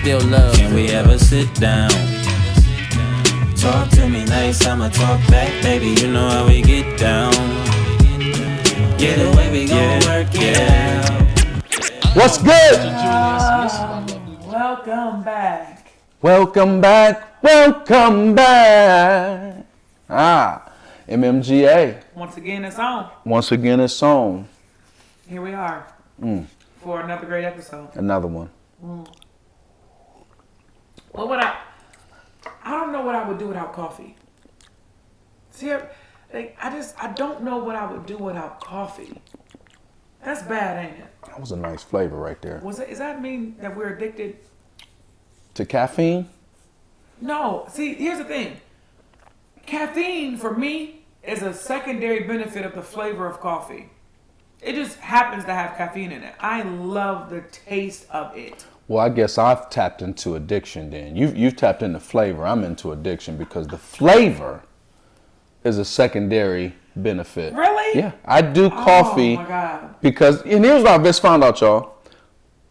still love. Can we ever sit down? Talk to me nice, I'ma talk back, baby. You know how we get down. Get away, we gon' work it out. What's good? Welcome back. Welcome back. Welcome back. MMGA. Once again, it's on. Once again, it's on. Here we are for another great episode. Another one. What would I don't know what I would do without coffee. See, I don't know what I would do without coffee. That's bad, ain't it? That was a nice flavor right there. Does that mean that we're addicted? To caffeine? No. See, here's the thing. Caffeine, for me, is a secondary benefit of the flavor of coffee. It just happens to have caffeine in it. I love the taste of it. Well, I guess I've tapped into addiction then. You've tapped into flavor. I'm into addiction because the flavor is a secondary benefit. Really? Yeah. I do coffee. Oh, my God. Because, and here's what I've just found out, y'all.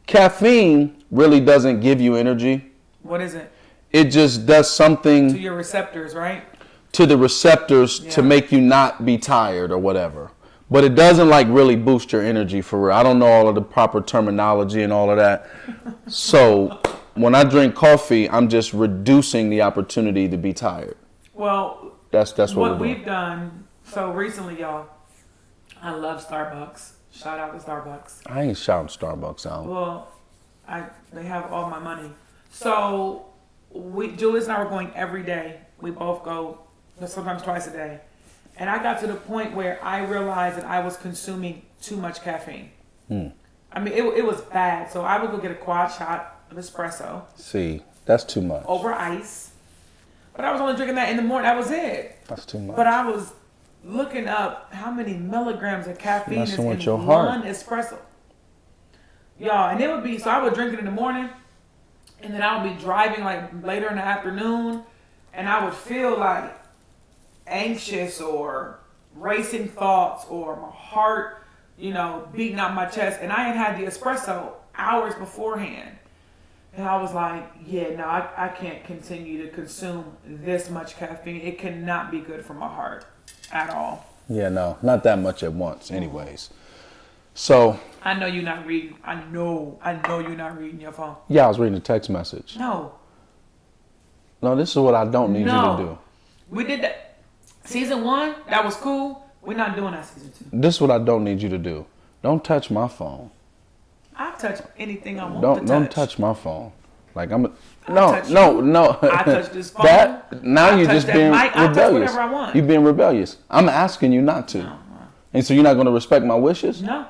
Caffeine really doesn't give you energy. What is it? It just does something To your receptors, right? to the receptors to make you not be tired or whatever. But it doesn't like really boost your energy for real. I don't know all of the proper terminology and all of that. So when I drink coffee, I'm just reducing the opportunity to be tired. Well, That's what we've done. So recently, y'all, I love Starbucks. Shout out to Starbucks. I ain't shouting Starbucks out. Well, they have all my money. So Julius and I were going every day. We both go sometimes twice a day. And I got to the point where I realized that I was consuming too much caffeine. I mean, it was bad. So I would go get a quad shot of espresso. See, that's too much. Over ice. But I was only drinking that in the morning. That was it. That's too much. But I was looking up how many milligrams of caffeine is in with your heart. one espresso. Y'all, and it would be, so I would drink it in the morning, and then I would be driving like later in the afternoon, and I would feel like anxious or racing thoughts or my heart, beating out my chest. And I had the espresso hours beforehand. And I was like, I can't continue to consume this much caffeine. It cannot be good for my heart at all. Yeah, no, not that much at once anyways. So. I know you're not reading. I know you're not reading your phone. Yeah, I was reading a text message. No, this is what I don't need you to do. We did that. Season 1, that was cool. We're not doing that season 2. This is what I don't need you to do. Don't touch my phone. I'll touch anything I want to touch. Don't touch my phone. Like no. I touch this phone. You're just being mic. I rebellious. touch whatever I want. You're being rebellious. I'm asking you not to. No. And so you're not going to respect my wishes? No.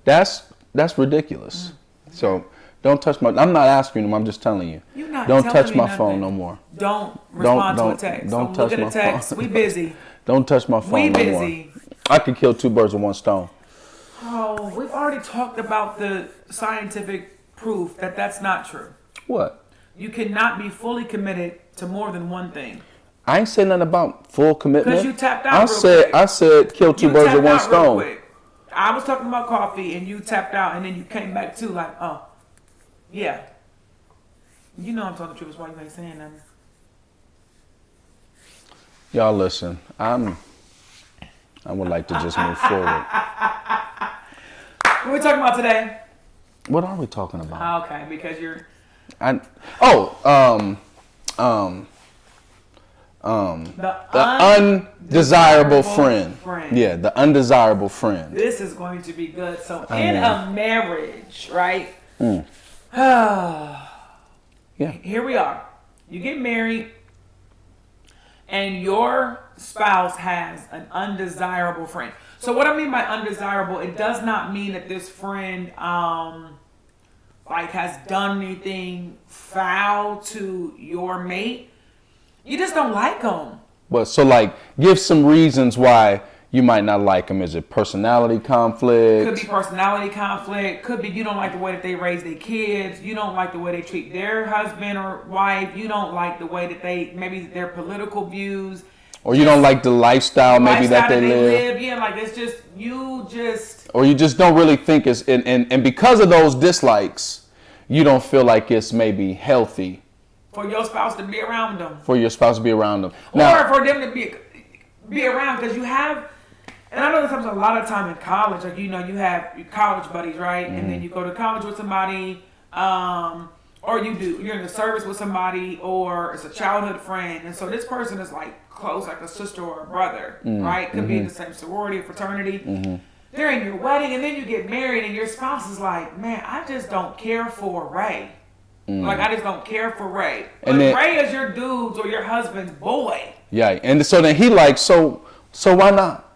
That's ridiculous. So don't touch my. I'm not asking you. I'm just telling you. You're not don't telling touch me my nothing. phone no more. Don't respond to a text. Don't touch look at my a text. phone. We busy. Don't touch my phone We no busy. more. I could kill two birds with one stone. Oh, we've already talked about the scientific proof that that's not true. What? You cannot be fully committed to more than one thing. I ain't saying nothing about full commitment. Because you tapped out quick. I said kill two birds with one stone. I was talking about coffee and you tapped out and then you came back too like, oh, yeah. You know I'm talking the truth. That's why you ain't saying nothing. Y'all listen, I would like to just move forward. What are we talking about today? What are we talking about? Okay, because you're... The undesirable friend. Yeah, the undesirable friend. This is going to be good. So in a marriage, right? Yeah. Here we are. You get married and your spouse has an undesirable friend. So what I mean by undesirable, it does not mean that this friend has done anything foul to your mate. You just don't like them. But so give some reasons why you might not like them. Is it personality conflict? Could be personality conflict. Could be you don't like the way that they raise their kids. You don't like the way they treat their husband or wife. You don't like the way that maybe their political views. Or you don't like the lifestyle maybe that they live. Yeah, it's just Or you just don't really think it's and because of those dislikes, you don't feel like it's maybe healthy for your spouse to be around them. For your spouse to be around them. Or for them to be around, because you have, and I know this happens a lot of time in college, like, you have your college buddies, right? Mm-hmm. And then you go to college with somebody, or you're in the service with somebody, or it's a childhood friend. And so this person is like close, like a sister or a brother, right? Could be in the same sorority or fraternity. Mm-hmm. They're in your wedding, and then you get married, and your spouse is like, man, I just don't care for Ray. Like, I just don't care for Ray. But then, Ray is your dude's or your husband's boy. Yeah, and so then he like, so why not?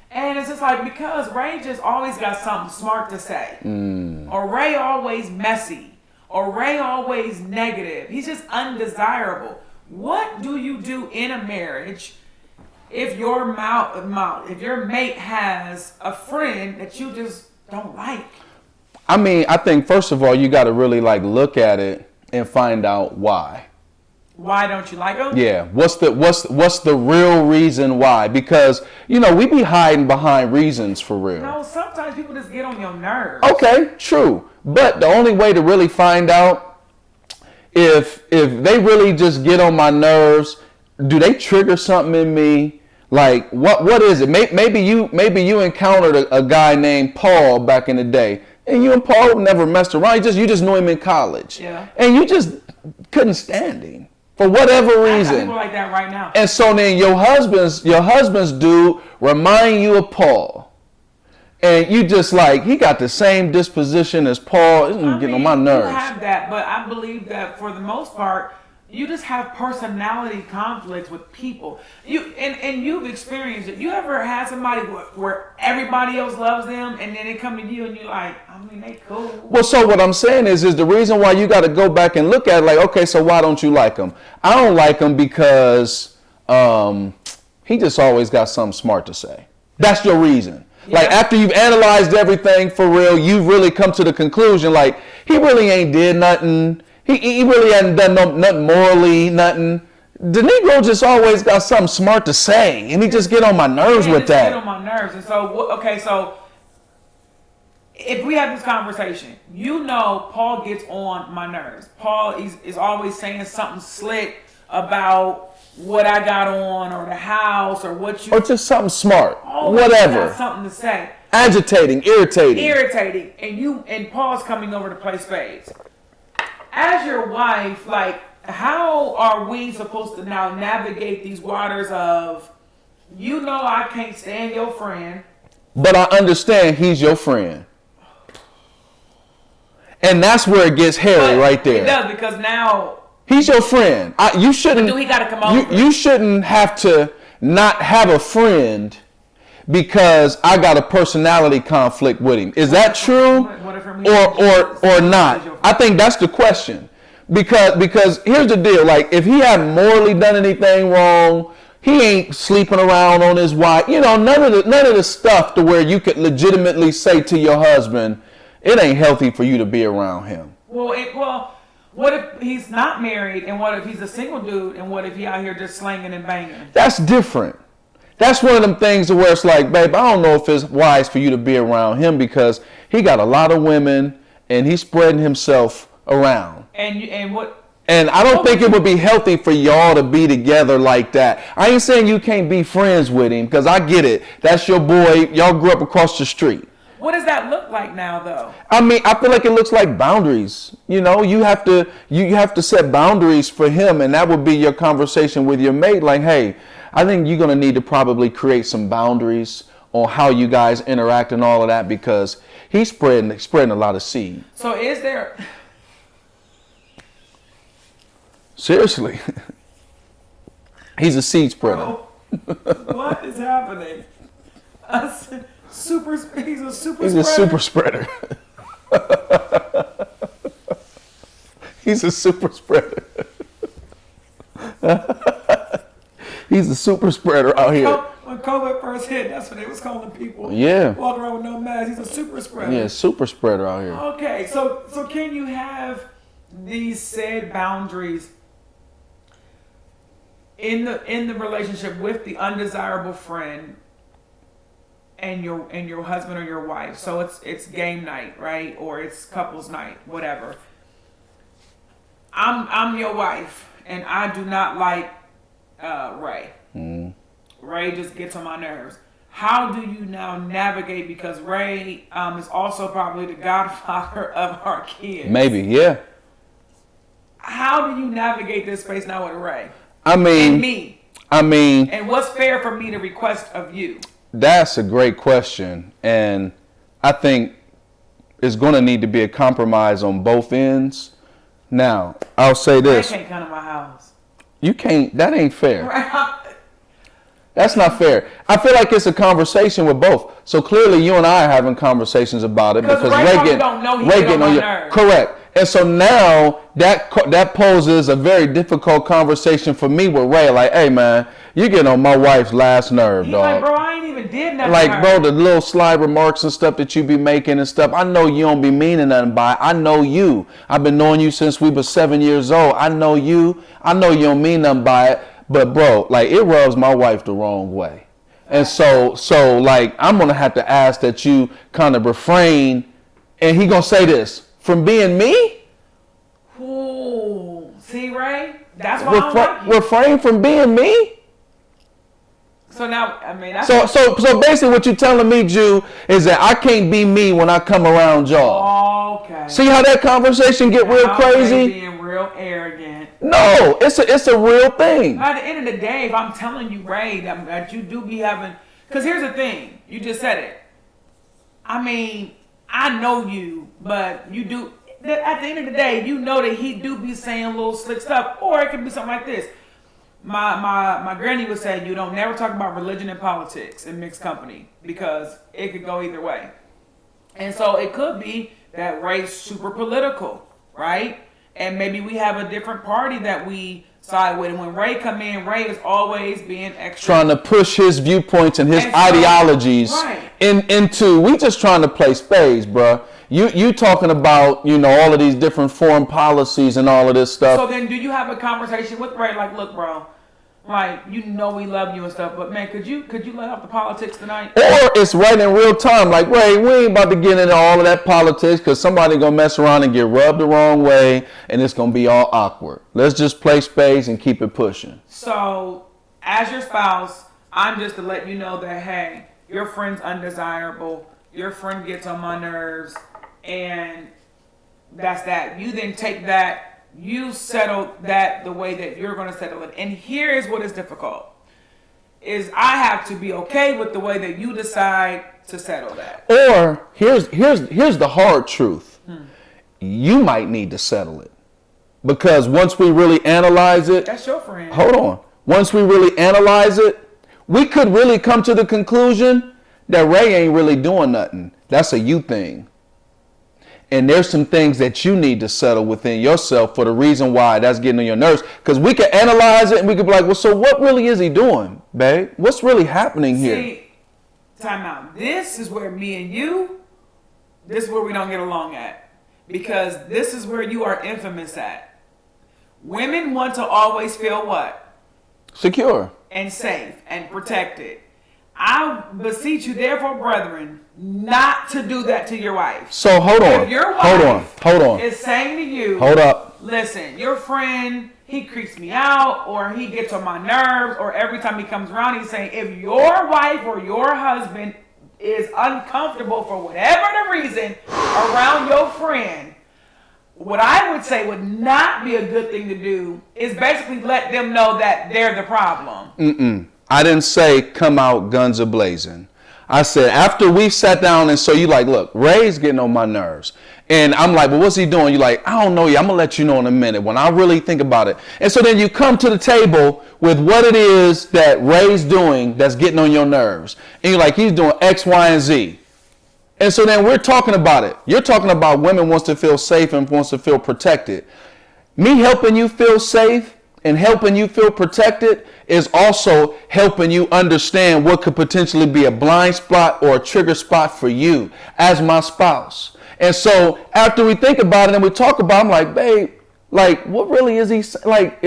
And it's just like, because Ray just always got something smart to say. Or Ray always messy. Or Ray always negative. He's just undesirable. What do you do in a marriage if your mate has a friend that you just don't like? I mean, I think first of all, you got to really like look at it and find out why. Why don't you like them? Yeah. What's the real reason why? Because, we be hiding behind reasons for real. No, sometimes people just get on your nerves. Okay, true. But the only way to really find out if they really just get on my nerves, do they trigger something in me? Like, what is it? Maybe you encountered a guy named Paul back in the day. And you and Paul never messed around. You just knew him in college. Yeah. And you just couldn't stand him for whatever reason. I got people like that right now. And so then your husband's dude remind you of Paul. And you just like, he got the same disposition as Paul. It's getting on my nerves. You have that, but I believe that for the most part, you just have personality conflicts with people. You've experienced it. You ever had somebody where everybody else loves them, and then they come to you and you're like, they cool. Well, so what I'm saying is the reason why you got to go back and look at it, like, okay, so why don't you like him? I don't like him because he just always got something smart to say. That's your reason. Yeah. Like, after you've analyzed everything for real, you've really come to the conclusion, like, he really ain't did nothing. He really hadn't done nothing morally, nothing. The Negro just always got something smart to say, and he just get on my nerves with that. Get on my nerves. And so if we have this conversation, Paul gets on my nerves. Paul is always saying something slick about what I got on, or the house, or what you... Or just something smart. Whatever. Got something to say. Agitating, irritating. And Paul's coming over to play spades. As your wife, like, how are we supposed to now navigate these waters of, I can't stand your friend, but I understand he's your friend. And that's where it gets hairy right there. It does, because now... He's your friend. You shouldn't... Do he got to come over? You shouldn't have to not have a friend because I got a personality conflict with him. Is that true? Or not? I think that's the question. Because here's the deal. Like, if he hadn't morally done anything wrong, he ain't sleeping around on his wife. None of the stuff to where you could legitimately say to your husband, it ain't healthy for you to be around him. Well, what if he's not married, and what if he's a single dude, and what if he out here just slanging and banging? That's different. That's one of them things where it's like, babe, I don't know if it's wise for you to be around him because he got a lot of women and he's spreading himself around. And I don't think it would be healthy for y'all to be together like that. I ain't saying you can't be friends with him because I get it. That's your boy. Y'all grew up across the street. What does that look like now, though? I feel like it looks like boundaries. You have to set boundaries for him, and that would be your conversation with your mate. Like, hey, I think you're gonna need to probably create some boundaries on how you guys interact and all of that because he's spreading a lot of seed. So is there? Seriously, he's a seed spreader. Bro, what is happening? He's a super spreader. He's a super spreader. He's a super spreader out here. When COVID first hit, that's what they was calling people. Yeah. Walking around with no mask. He's a super spreader. Yeah, super spreader out here. Okay, so can you have these said boundaries in the relationship with the undesirable friend and your husband or your wife? So it's game night, right? Or it's couples night, whatever. I'm your wife, and I do not like Ray. Ray just gets on my nerves. How do you now navigate? Because Ray is also probably the godfather of our kids. Maybe, yeah. How do you navigate this space now with Ray? I mean, and me. And what's fair for me to request of you? That's a great question, and I think it's going to need to be a compromise on both ends. Now, I'll say this. Ray can't come to my house. You can't. That ain't fair. That's not fair. I feel like it's a conversation with both. So clearly, you and I are having conversations about it because Ray don't know he get get on on my your nerves. Correct. And so now that poses a very difficult conversation for me with Ray. Like, hey man, you getting on my wife's last nerve, dog. Like, bro, I ain't even did nothing. Like, bro, the little sly remarks and stuff that you be making and stuff. I know you don't be meaning nothing by it. I know you. I've been knowing you since we were 7 years old. I know you. I know you don't mean nothing by it. But bro, like, it rubs my wife the wrong way. And so like, I'm gonna have to ask that you kind of refrain. And he gonna say this from being me. Ooh, see, Ray, that's why I don't like you. Refrain from being me. So now, I mean, that's so basically, what you're telling me, Jew, is that I can't be me when I come around y'all. Okay. See how that conversation get real crazy? Being real arrogant. No, it's a real thing. At the end of the day, if I'm telling you, Ray, that you do be having, because here's the thing, you just said it. I mean, I know you, but you do. At the end of the day, you know that he do be saying little slick stuff, or it could be something like this. My granny would say, you don't never talk about religion and politics in mixed company because it could go either way. And so it could be that Ray's super political, right? And maybe we have a different party that we side with. And when Ray come in, Ray is always being extra. Trying to push his viewpoints and his ideologies into, we just trying to play spades, bruh. You talking about, all of these different foreign policies and all of this stuff. So then do you have a conversation with Ray like, look, bro, like, we love you and stuff, but man, could you let off the politics tonight? Or it's right in real time, like, Ray, we ain't about to get into all of that politics because somebody gonna mess around and get rubbed the wrong way and it's gonna be all awkward. Let's just play spades and keep it pushing. So, as your spouse, I'm just to let you know that, hey, your friend's undesirable, your friend gets on my nerves, and that's that. You then take that, you settle that the way that you're going to settle it. And here is what is difficult, is I have to be okay with the way that you decide to settle that. Or here's the hard truth. You might need to settle it. Because once we really analyze it. That's your friend. Hold on. Once we really analyze it, we could really come to the conclusion that Ray ain't really doing nothing. That's a you thing. And there's some things that you need to settle within yourself for the reason why that's getting on your nerves. Because we can analyze it and we could be like, well, so what really is he doing, babe? What's really happening here? See, time out. This is where me and you, this is where we don't get along at. Because this is where you are infamous at. Women want to always feel what? Secure. And safe and protected. I beseech you, therefore, brethren, not to do that to your wife. So hold on. If your wife hold on. is saying to you, hold up. Listen, your friend, he creeps me out, or he gets on my nerves, or every time he comes around, he's saying, if your wife or your husband is uncomfortable for whatever the reason around your friend, what I would say would not be a good thing to do is basically let them know that they're the problem. I didn't say come out guns a-blazing. I said after we sat down and so you like, look, Ray's getting on my nerves. And I'm like, well, what's he doing? You're like, I don't know you. I'm going to let you know in a minute when I really think about it. And so then you come to the table with what it is that Ray's doing that's getting on your nerves. And you're like, he's doing X, Y, and Z. And so then we're talking about it. You're talking about women wants to feel safe and wants to feel protected. Me helping you feel safe and helping you feel protected is also helping you understand what could potentially be a blind spot or a trigger spot for you as my spouse. And so after we think about it and we talk about it, I'm like, babe, like, what really is he, like,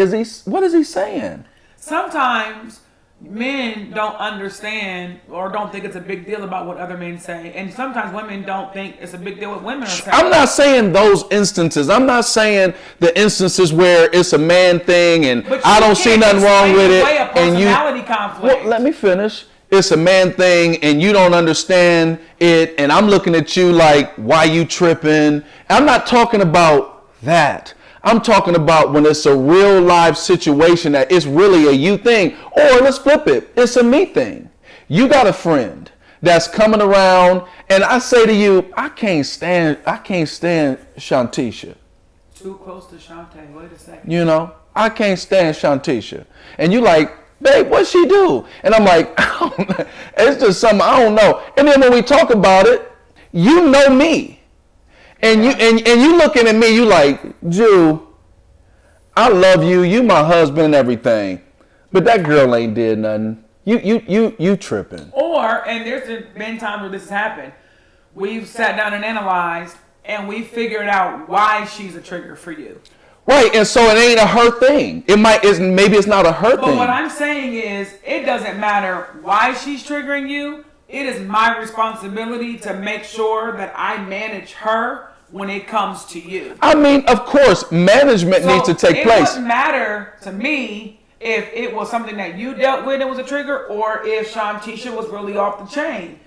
what is he saying? Sometimes men don't understand or don't think it's a big deal about what other men say. And sometimes women don't think it's a big deal what women are saying. I'm not saying those instances. I'm not saying the instances where it's a man thing and I don't see nothing wrong with it. And you, conflict. Well, let me finish. It's a man thing and you don't understand it. And I'm looking at you like, why you tripping? I'm not talking about that. I'm talking about when it's a real live situation that it's really a you thing. Or let's flip it. It's a me thing. You got a friend that's coming around and I say to you, I can't stand Shantisha. Too close to Shantae. Wait a second. You know, I can't stand Shantisha. And you like, babe, what'd she do? And I'm like, it's just something I don't know. And then when we talk about it, you know me. And you looking at me, you like, Jew, I love you, you my husband and everything, but that girl ain't did nothing. You tripping. Or, and there's been times where this has happened, we've sat down and analyzed, and we figured out why she's a trigger for you. Right, and so it ain't a her thing. Maybe it's not a her thing. But what I'm saying is, it doesn't matter why she's triggering you. It is my responsibility to make sure that I manage her when it comes to you. I mean, of course, management needs to take place. It doesn't matter to me if it was something that you dealt with and it was a trigger, or if Shantisha was really off the chain.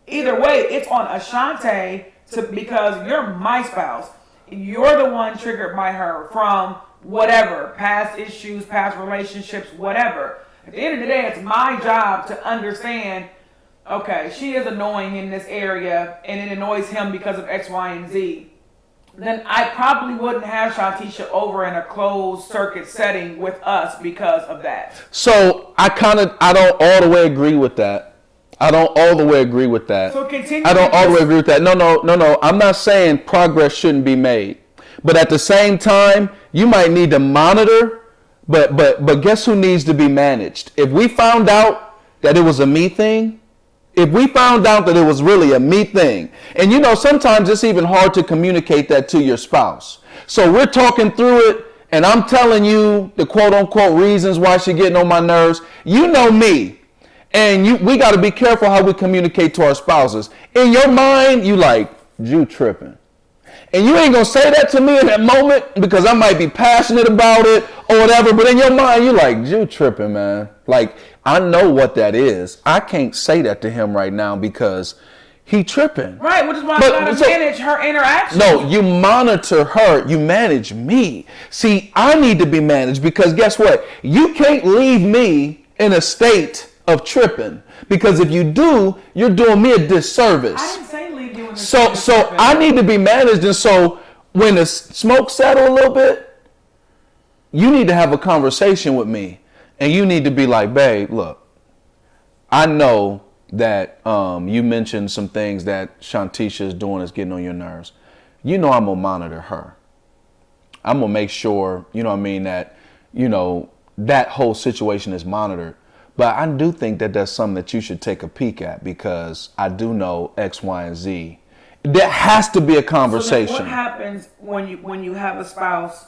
Either way, it's on Ashante because you're my spouse. You're the one triggered by her from whatever, past issues, past relationships, whatever. At the end of the day, it's my job to understand, okay, she is annoying in this area and it annoys him because of X, Y, and Z. Then I probably wouldn't have Shantisha over in a closed circuit setting with us because of that. So I don't all the way agree with that. I don't all the way agree with that. So continue. I don't all the way agree with that. No. I'm not saying progress shouldn't be made. But at the same time, you might need to monitor, but guess who needs to be managed? If we found out that it was a me thing, if we found out that it was really a me thing, and you know, sometimes it's even hard to communicate that to your spouse. So we're talking through it, and I'm telling you the quote unquote reasons why she's getting on my nerves. You know me. And we got to be careful how we communicate to our spouses. In your mind, you like, you tripping. And you ain't going to say that to me in that moment because I might be passionate about it or whatever. But in your mind, you like, you tripping, man. Like, I know what that is. I can't say that to him right now because he tripping. Right, which is why I got to manage her interaction. No, you monitor her. You manage me. See, I need to be managed because guess what? You can't leave me in a state of tripping, because if you do, you're doing me a disservice. I didn't say leave you in the So I need to be managed, and so when the smoke settle a little bit, you need to have a conversation with me, and you need to be like, babe, look, I know that you mentioned some things that Shantisha is doing is getting on your nerves. You know I'm gonna monitor her. I'm gonna make sure, you know what I mean, that, you know, that whole situation is monitored. But I do think that that's something that you should take a peek at because I do know X, Y, and Z. There has to be a conversation. So what happens when you have a spouse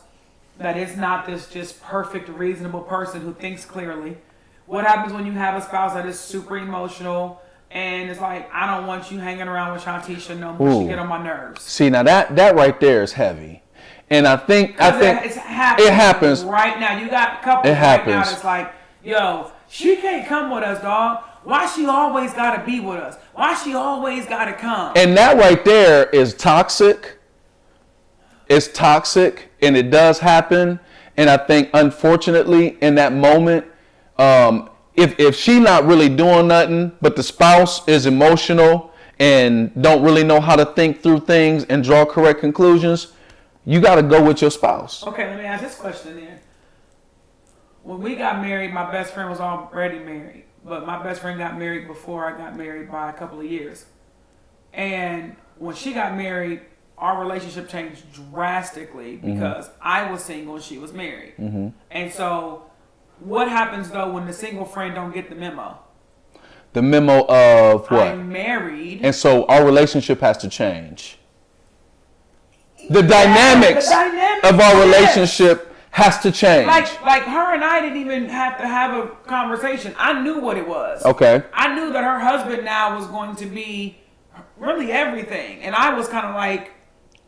that is not this just perfect, reasonable person who thinks clearly? What happens when you have a spouse that is super emotional and it's like, I don't want you hanging around with Shantisha no more. She get on my nerves. See, now that right there is heavy. And I think it happens right now. You got couples right now that's like, yo, she can't come with us, dog. Why she always gotta be with us? Why she always gotta come? And that right there is toxic. It's toxic, and it does happen. And I think, unfortunately, in that moment, if she not really doing nothing, but the spouse is emotional and don't really know how to think through things and draw correct conclusions, you got to go with your spouse. Okay, let me ask this question then. When we got married, my best friend was already married. But my best friend got married before I got married by a couple of years. And when she got married, our relationship changed drastically because I was single and she was married. Mm-hmm. And so what happens, though, when the single friend don't get the memo? The memo of what? I'm married. And so our relationship has to change. The dynamics of our relationship has to change. Like her and I didn't even have to have a conversation. I knew what it was. Okay. I knew that her husband now was going to be really everything, and I was kind of like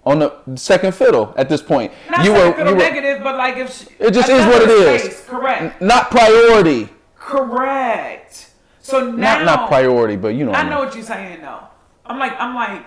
on the second fiddle at this point. Not second fiddle negative, but like if it just is what it is. Correct. Not priority. Correct. So now not priority, but you know. I know what you're saying though. I'm like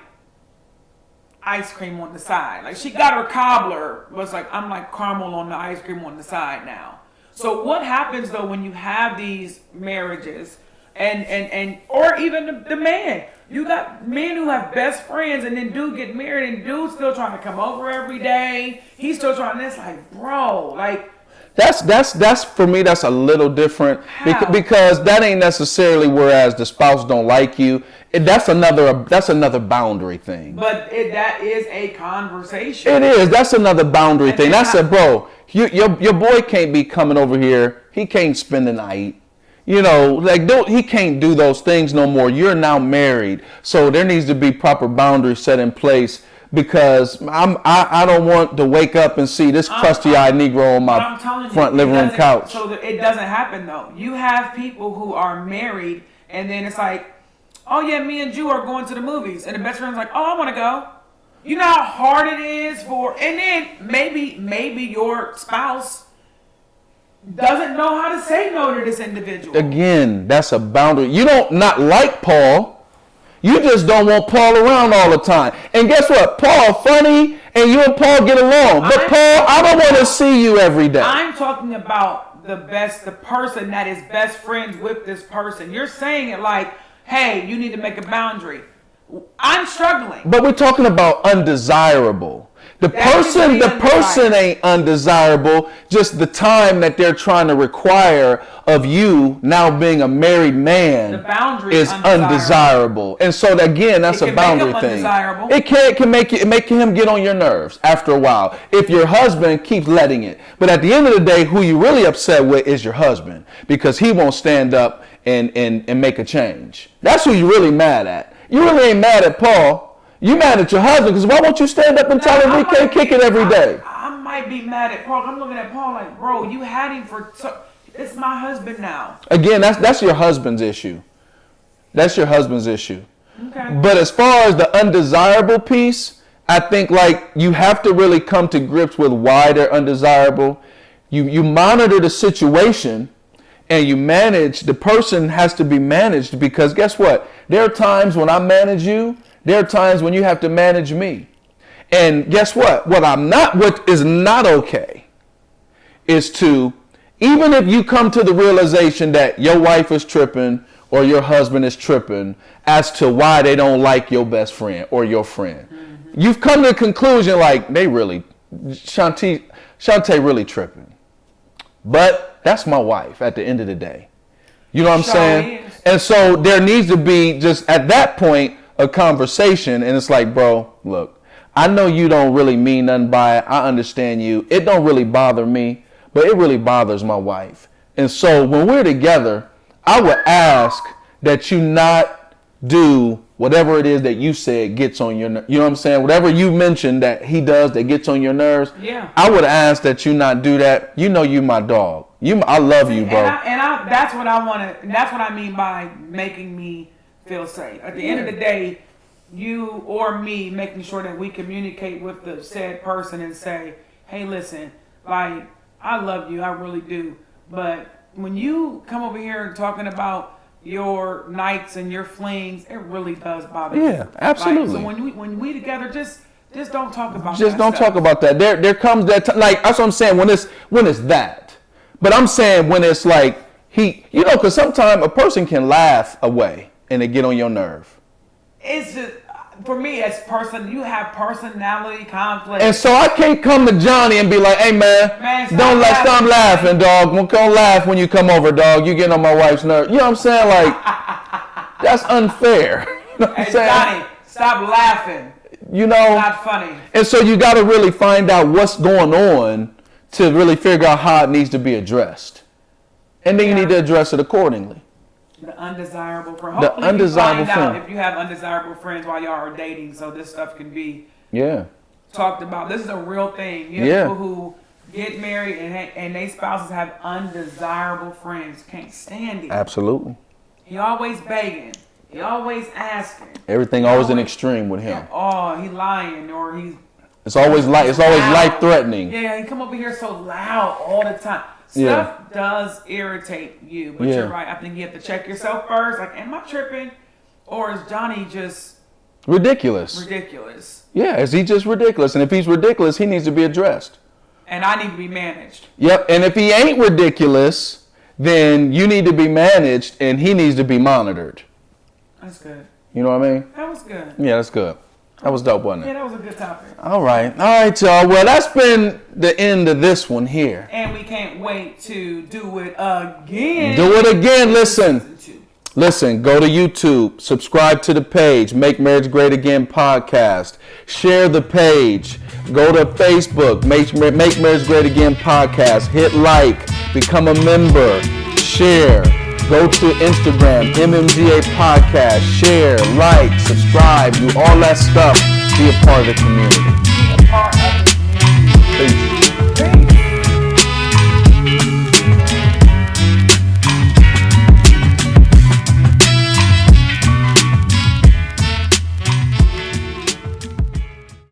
ice cream on the side. Like she got her cobbler, but it's like I'm like caramel on the ice cream on the side now. So what happens though when you have these marriages and or even the man? You got men who have best friends and then dude get married and dude's still trying to come over every day. He's still trying. It's like, bro, like. That's for me. That's a little different because that ain't necessarily whereas the spouse don't like you. That's another boundary thing. But that is a conversation. It is. That's another boundary thing. That's bro. Your boy can't be coming over here. He can't spend the night. You know, like he can't do those things no more. You're now married, so there needs to be proper boundaries set in place. Because I don't want to wake up and see this crusty-eyed Negro on my front living room couch. So it doesn't happen though. You have people who are married, and then it's like, oh yeah, me and Jew are going to the movies, and the best friend's like, oh, I want to go. You know how hard it is for, and then maybe your spouse doesn't know how to say no to this individual. Again, that's a boundary. You don't not like Paul. You just don't want Paul around all the time. And guess what? Paul funny and you and Paul get along. But Paul, I don't want to see you every day. I'm talking about the person that is best friends with this person. You're saying it like, hey, you need to make a boundary. I'm struggling. But we're talking about undesirable. The person ain't undesirable, just the time that they're trying to require of you now being a married man is undesirable. And so again, that's a boundary thing. It can make him get on your nerves after a while if your husband keeps letting it. But at the end of the day, who you really upset with is your husband because he won't stand up and make a change. That's who you're really mad at. You really ain't mad at Paul. You mad at your husband because why won't you stand up and tell him he can't kick it every day? I might be mad at Paul. I'm looking at Paul like, bro, you had him for. It's my husband now. Again, that's your husband's issue. That's your husband's issue. Okay. But as far as the undesirable piece, I think like you have to really come to grips with why they're undesirable. You monitor the situation and you manage. The person has to be managed because guess what? There are times when I manage you. There are times when you have to manage me. And guess what? What is not okay is to, even if you come to the realization that your wife is tripping or your husband is tripping as to why they don't like your best friend or your friend. Mm-hmm. You've come to the conclusion like Shantae really tripping. But that's my wife at the end of the day. You know what I'm saying? And so there needs to be just at that point a conversation, and it's like, bro, look, I know you don't really mean nothing by it. I understand you. It don't really bother me, but it really bothers my wife. And so when we're together, I would ask that you not do whatever it is that you said gets on your nerves. You know what I'm saying? Whatever you mentioned that he does that gets on your nerves. Yeah. I would ask that you not do that. You know you my dog. I love you, bro. And that's what I want to. That's what I mean by making me feel safe. At the end of the day, you or me making sure that we communicate with the said person and say, hey, listen, like, I love you, I really do. But when you come over here and talking about your nights and your flings, it really does bother me. Yeah, absolutely. Like, so when we together, just don't talk about Just don't talk about that. There comes that time. Like, that's what I'm saying, when it's that. But I'm saying when it's like, because sometimes a person can laugh away and they get on your nerve. It's just, for me, you have personality conflict. And so I can't come to Johnny and be like, hey man stop laughing, dog. Don't laugh when you come over, dog. You getting on my wife's nerve. You know what I'm saying? Like, that's unfair. You know what I'm saying? Johnny, stop laughing. You know? Not funny. And so you got to really find out what's going on to really figure out how it needs to be addressed. And then you need to address it accordingly. The undesirable friend. Hopefully you find out if you have undesirable friends while y'all are dating, so this stuff can be talked about. This is a real thing. You have people who get married and they spouses have undesirable friends. Can't stand it. Absolutely. He always begging. He always asking. Everything always an extreme with him. Oh, he lying or he's. It's always life threatening. Yeah, he come over here so loud all the time. Stuff does irritate you, but you're right. I think you have to check yourself first. Like, am I tripping, or is Johnny just ridiculous? Yeah, is he just ridiculous? And if he's ridiculous, he needs to be addressed. And I need to be managed. Yep. And if he ain't ridiculous, then you need to be managed, and he needs to be monitored. That's good. You know what I mean? That was good. Yeah, that's good. That was dope, wasn't it? Yeah, that was a good topic. All right, y'all. Well, that's been the end of this one here. And we can't wait to do it again. Do it again. Listen, go to YouTube, subscribe to the page, Make Marriage Great Again podcast. Share the page. Go to Facebook, Make Marriage Great Again podcast. Hit like, become a member, share. Go to Instagram, MMGA podcast. Share, like, subscribe, do all that stuff. Be a part of the community. Be a part of the community. Peace.